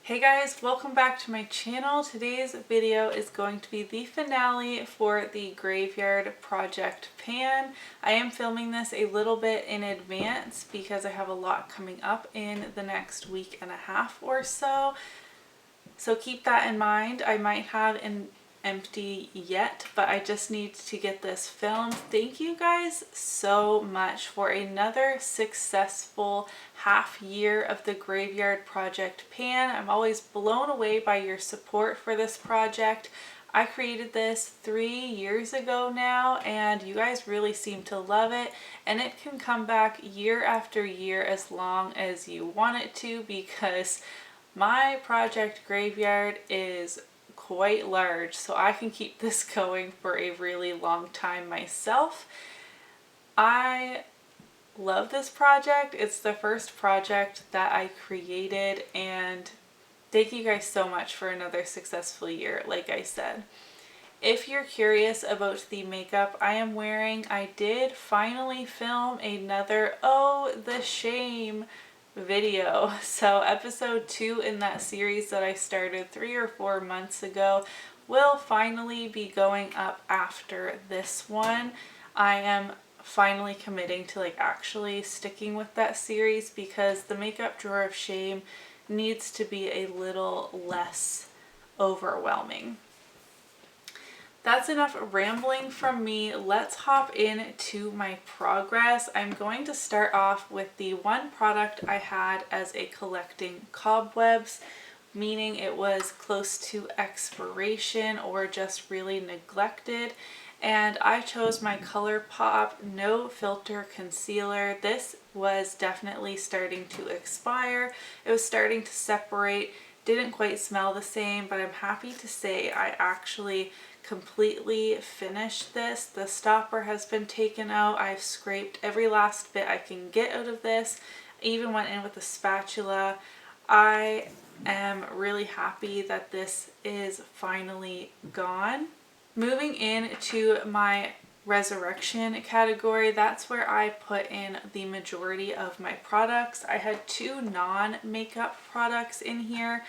Hey guys, welcome back to my channel. Today's video is going to be the finale for the Graveyard Project Pan. I am filming this a little bit in advance because I have a lot coming up in the next week and a half or so. So keep that in mind. I might have an empty yet, but I just need to get this filmed. Thank you guys so much for another successful half year of the Graveyard Project Pan. I'm always blown away by your support for this project. I created this 3 years ago now, and you guys really seem to love it, and it can come back year after year as long as you want it to, because my project Graveyard is quite large, so I can keep this going for a really long time myself. I love this project. It's the first project that I created, and thank you guys so much for another successful year, like I said. If you're curious about the makeup I am wearing, I did finally film another Oh the Shame video. So episode 2 in that series that I started 3 or 4 months ago will finally be going up after this one. I am finally committing to actually sticking with that series because the makeup drawer of shame needs to be a little less overwhelming. That's enough rambling from me. Let's hop into my progress. I'm going to start off with the one product I had as a collecting cobwebs, meaning it was close to expiration or just really neglected. And I chose my ColourPop No Filter Concealer. This was definitely starting to expire. It was starting to separate. Didn't quite smell the same, but I'm happy to say I actually completely finished this. The stopper has been taken out. I've scraped every last bit I can get out of this. I even went in with a spatula. I am really happy that this is finally gone. Moving into my resurrection category, that's where I put in the majority of my products. I had 2 non-makeup products in here.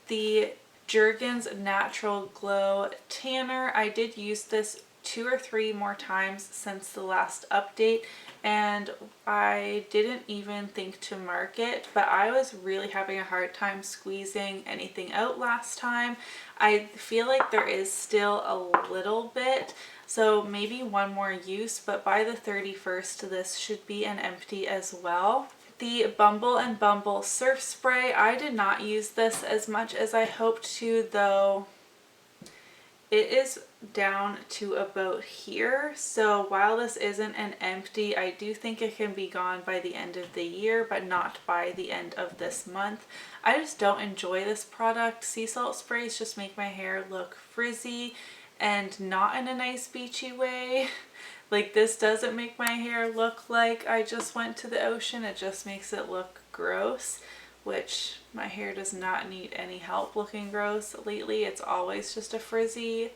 The Jergans Natural Glow Tanner. I did use this 2 or 3 more times since the last update, and I didn't even think to mark it, but I was really having a hard time squeezing anything out last time. I feel like there is still a little bit, so maybe one more use, but by the 31st this should be an empty as well. The Bumble and Bumble Surf Spray, I did not use this as much as I hoped to, though it is down to about here. So while this isn't an empty, I do think it can be gone by the end of the year, but not by the end of this month. I just don't enjoy this product. Sea salt sprays just make my hair look frizzy and not in a nice beachy way. Like, this doesn't make my hair look like I just went to the ocean. It just makes it look gross, which my hair does not need any help looking gross lately. It's always just a frizzy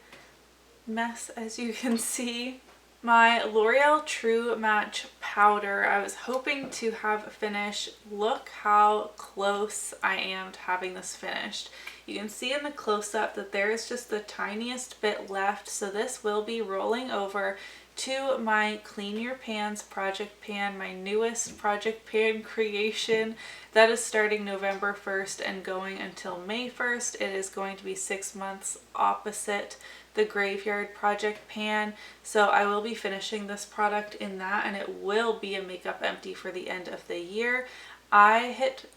mess, as you can see. My L'Oreal True Match powder, I was hoping to have finished. Look how close I am to having this finished. You can see in the close-up that there is just the tiniest bit left, so this will be rolling over to my Clean Your Pans project pan, my newest project pan creation that is starting November 1st and going until May 1st. It is going to be 6 months opposite the Graveyard Project Pan, so I will be finishing this product in that, and it will be a makeup empty for the end of the year. I hit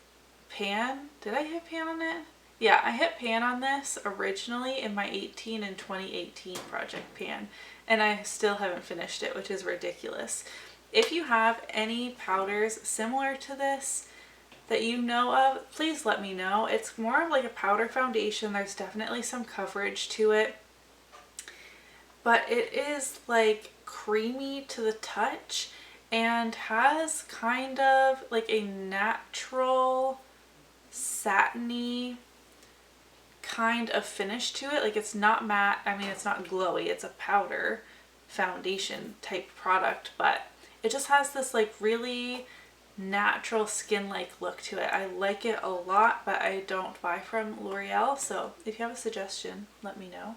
pan. Did I hit pan on it? Yeah, I hit pan on this originally in my 18 and 2018 project pan, and I still haven't finished it, which is ridiculous. If you have any powders similar to this that you know of, please let me know. It's more of like a powder foundation. There's definitely some coverage to it, but it is like creamy to the touch and has kind of like a natural satiny kind of finish to it. Like, it's not matte. I mean, it's not glowy. It's a powder foundation type product, but it just has this like really natural skin-like look to it. I like it a lot, but I don't buy from L'Oreal, so if you have a suggestion, let me know.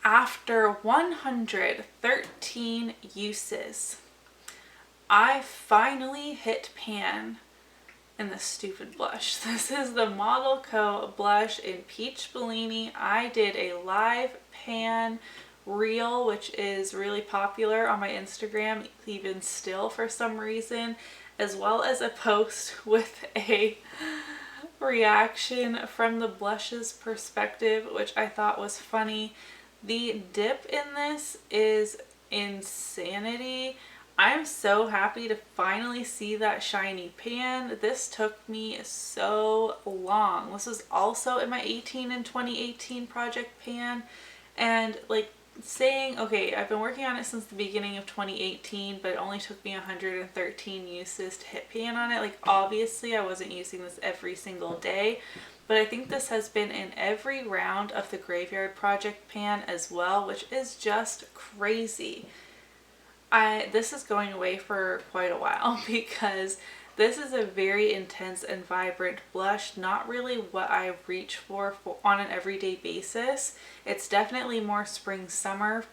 After 113 uses, I finally hit pan in this stupid blush. This is the Model Co blush in Peach Bellini. I did a live pan reel, which is really popular on my Instagram even still for some reason, as well as a post with a reaction from the blushes perspective, which I thought was funny. The dip in this is insanity. I'm so happy to finally see that shiny pan. This took me so long. This was also in my 18 and 2018 project pan, and like saying, okay, I've been working on it since the beginning of 2018, but it only took me 113 uses to hit pan on it. Like, obviously I wasn't using this every single day, but I think this has been in every round of the Graveyard project pan as well, which is just crazy. This is going away for quite a while because this is a very intense and vibrant blush, not really what I reach for on an everyday basis. It's definitely more spring summer,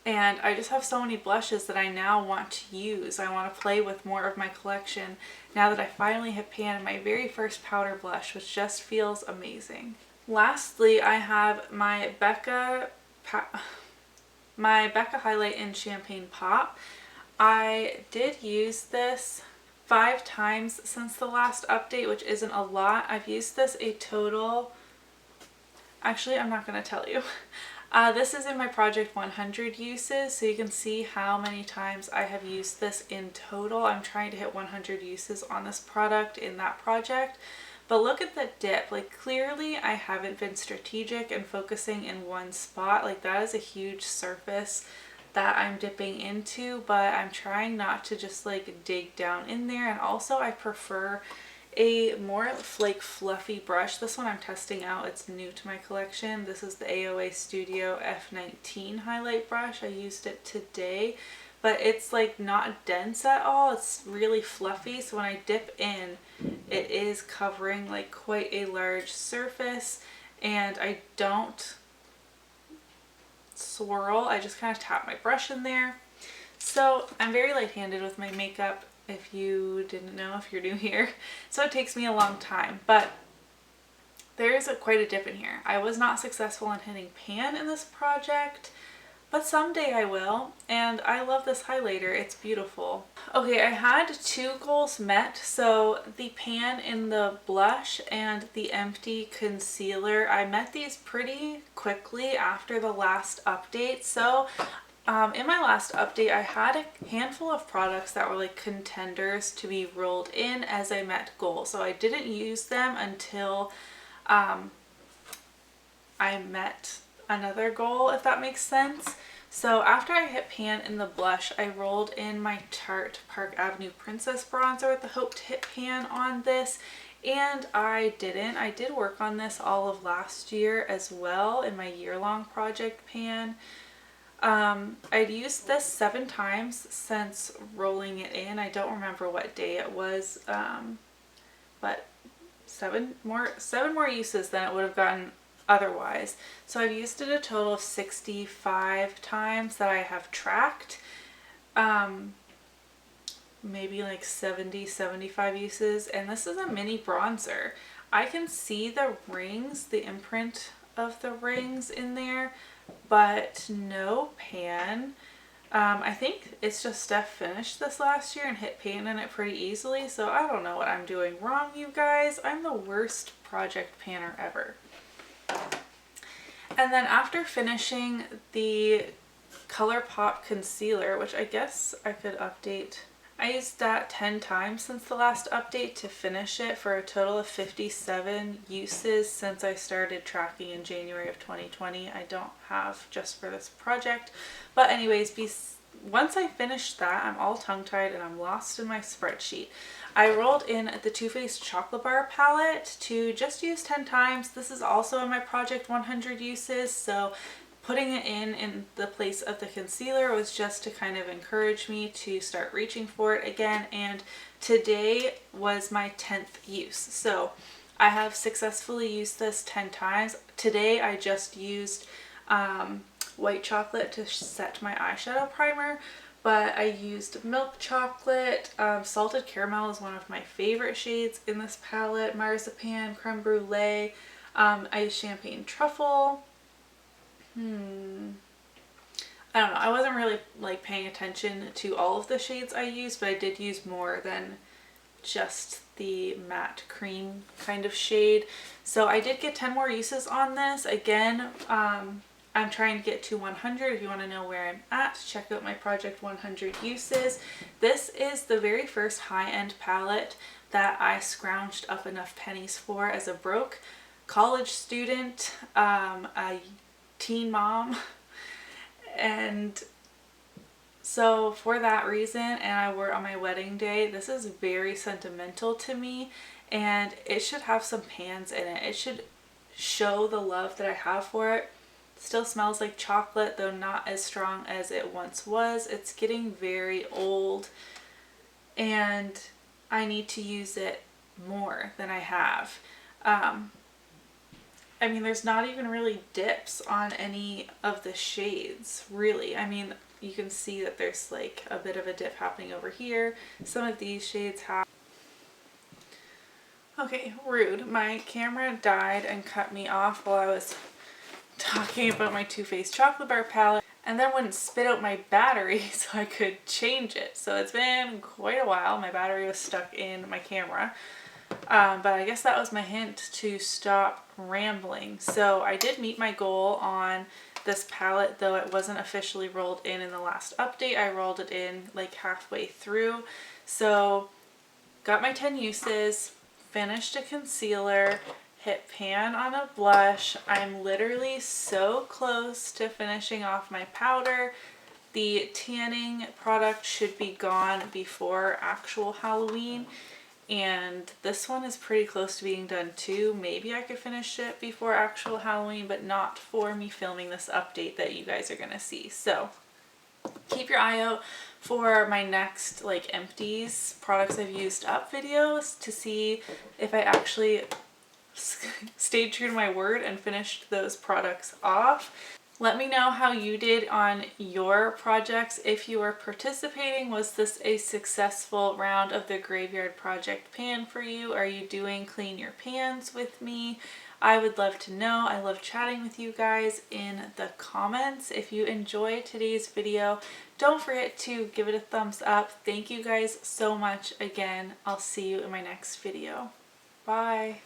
and I just have so many blushes that I now want to use. I want to play with more of my collection now that I finally hit pan in my very first powder blush, which just feels amazing. Lastly, I have my Becca highlight in Champagne Pop. I did use this 5 times since the last update, which isn't a lot. I've used this a total, actually I'm not going to tell you. This is in my project 100 uses, so you can see how many times I have used this in total. I'm trying to hit 100 uses on this product in that project. But look at the dip. Like, clearly I haven't been strategic and focusing in one spot. Like, that is a huge surface that I'm dipping into, but I'm trying not to just like dig down in there. And also I prefer a more like fluffy brush. This one I'm testing out. It's new to my collection. This is the AOA Studio F19 highlight brush. I used it today, but it's like not dense at all. It's really fluffy, so when I dip in, it is covering like quite a large surface, and I don't swirl. I just kind of tap my brush in there. So I'm very light-handed with my makeup, if you didn't know, if you're new here. So it takes me a long time, but there is quite a dip in here. I was not successful in hitting pan in this project, but someday I will, and I love this highlighter. It's beautiful. Okay, I had 2 goals met. So the pan in the blush and the empty concealer, I met these pretty quickly after the last update. So in my last update, I had a handful of products that were like contenders to be rolled in as I met goals. So I didn't use them until I met another goal, if that makes sense. So after I hit pan in the blush, I rolled in my Tarte Park Ave Princess bronzer with the hope to hit pan on this, and I didn't. I did work on this all of last year as well in my year-long project pan. I'd used this 7 times since rolling it in. I don't remember what day it was, but 7 more uses than it would have gotten otherwise. So I've used it a total of 65 times that I have tracked. Maybe like 70-75 uses, and this is a mini bronzer. I can see the rings, the imprint of the rings in there, but no pan. I think it's just Steph finished this last year and hit pan in it pretty easily, so I don't know what I'm doing wrong, you guys. I'm the worst project panner ever. And then after finishing the ColourPop concealer, which I guess I could update, I used that 10 times since the last update to finish it for a total of 57 uses since I started tracking in January of 2020. I don't have just for this project. But anyways, once I finished that, I'm all tongue-tied and I'm lost in my spreadsheet. I rolled in the Too Faced Chocolate Bar palette to just use 10 times. This is also in my project 100 uses, so putting it in the place of the concealer was just to kind of encourage me to start reaching for it again. And today was my 10th use. So I have successfully used this 10 times. Today I just used white chocolate to set my eyeshadow primer, but I used milk chocolate. Salted caramel is one of my favorite shades in this palette. Marzipan, creme brulee. I used champagne truffle. I don't know. I wasn't really like paying attention to all of the shades I used, but I did use more than just the matte cream kind of shade. So I did get 10 more uses on this. Again, I'm trying to get to 100. If you want to know where I'm at, check out my Project 100 uses. This is the very first high-end palette that I scrounged up enough pennies for as a broke college student, a teen mom, and so for that reason, and I wore it on my wedding day, this is very sentimental to me, and it should have some pans in it. It should show the love that I have for it. Still smells like chocolate, though not as strong as it once was. It's getting very old, and I need to use it more than I have. I mean, there's not even really dips on any of the shades, really. I mean, you can see that there's like a bit of a dip happening over here. Some of these shades have... Okay, rude. My camera died and cut me off while I was talking about my Too Faced chocolate bar palette, and then wouldn't spit out my battery so I could change it. So it's been quite a while. My battery was stuck in my camera. But I guess that was my hint to stop rambling. So I did meet my goal on this palette, though it wasn't officially rolled in the last update. I rolled it in like halfway through. So got my 10 uses, finished a concealer, hit pan on a blush. I'm literally so close to finishing off my powder. The tanning product should be gone before actual Halloween. And this one is pretty close to being done too. Maybe I could finish it before actual Halloween, but not for me filming this update that you guys are gonna see. So keep your eye out for my next like empties, products I've used up videos to see if I actually stayed true to my word and finished those products off. Let me know how you did on your projects. If you are participating, was this a successful round of the Graveyard Project pan for you? Are you doing clean your pans with me? I would love to know. I love chatting with you guys in the comments. If you enjoyed today's video, don't forget to give it a thumbs up. Thank you guys so much again. I'll see you in my next video. Bye.